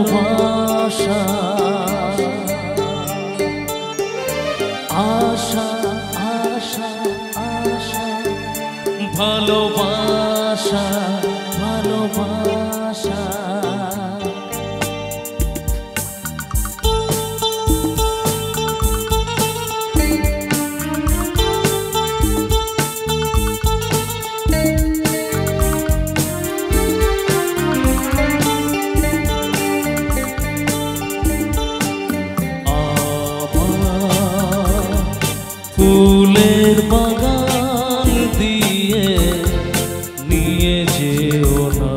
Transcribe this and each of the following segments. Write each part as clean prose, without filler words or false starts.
ভালোবাসা আশা আশা আশা ভালোবাসা ভালোবাসা ফুলের বাগান দিয়ে নিয়ে যেও না,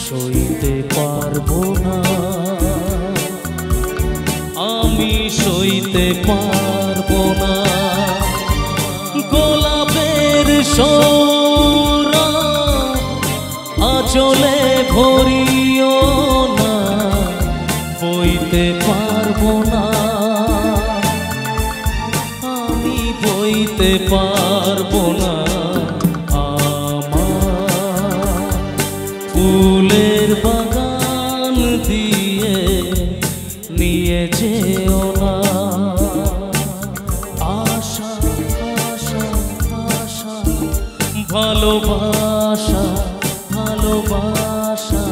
সইতে পারবো না, আমি সইতে পারবো না। গোলাপের সৌরা আঁচলে ভরিও না, বইতে পারবো না, বইতে পারবো না। আমার ফুলের বাগান দিয়ে নিয়ে যেও না। আশা আশা আশা ভালোবাসা ভালোবাসা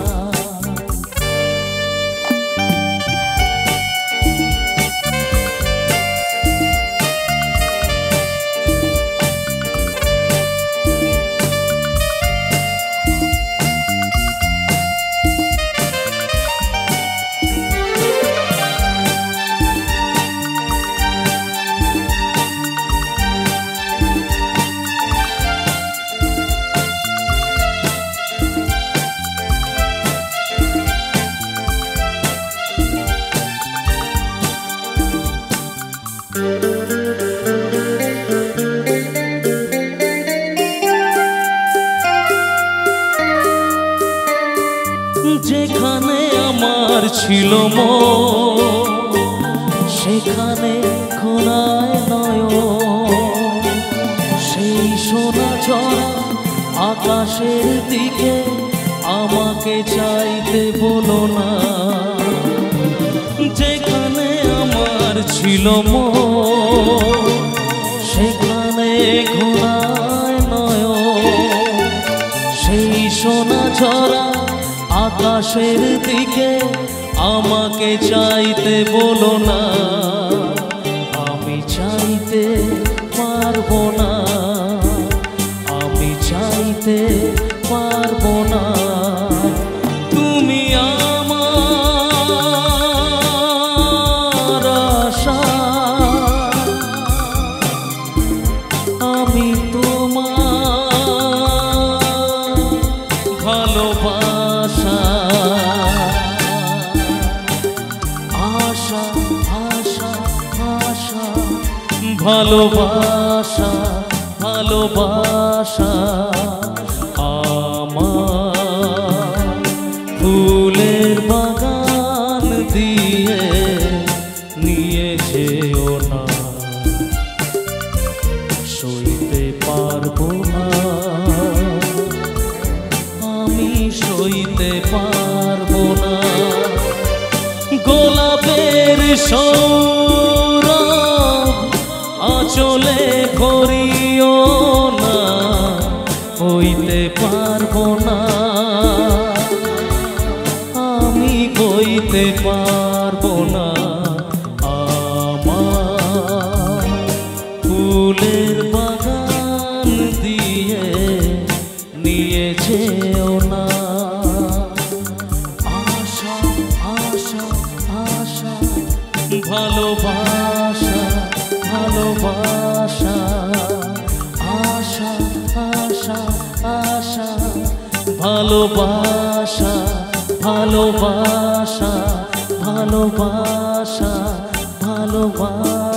যেখানে আমার ছিল মন সেখানে খোলায় নয়ন, সেই সোনা ঝরা আকাশের দিকে আমাকে চাইতে বলো না। যেখানে আমার ছিল মন সেখানে খোলায় নয়ন, সেই সোনা ঝরা আকাশের দিকে আমাকে চাইতে বলো না। আমি চাইতে পারবো না, আমি চাইতে পারবো না। তুমি আমার আশা, আমি তোমার ভালোবাসা। আশা আশা আশা ভালোবাসা ভালোবাসা আমার ফুলের বাগান দিয়ে নিয়ে যেও না, সইতে পারবো না, আমি সইতে পারবো না। গোলাপের সৌরা আঁচলে ভরিও না, বইতে পারবো না, আমি বইতে পারবো না। আমার ফুলের বাগান দিয়ে নিয়ে যেও না। আশা আশা আশা ভালোবাসা ভালোবাসা আশা আশা আশা ভালোবাসা ভালোবাসা ভালোবাসা ভালোবাসা।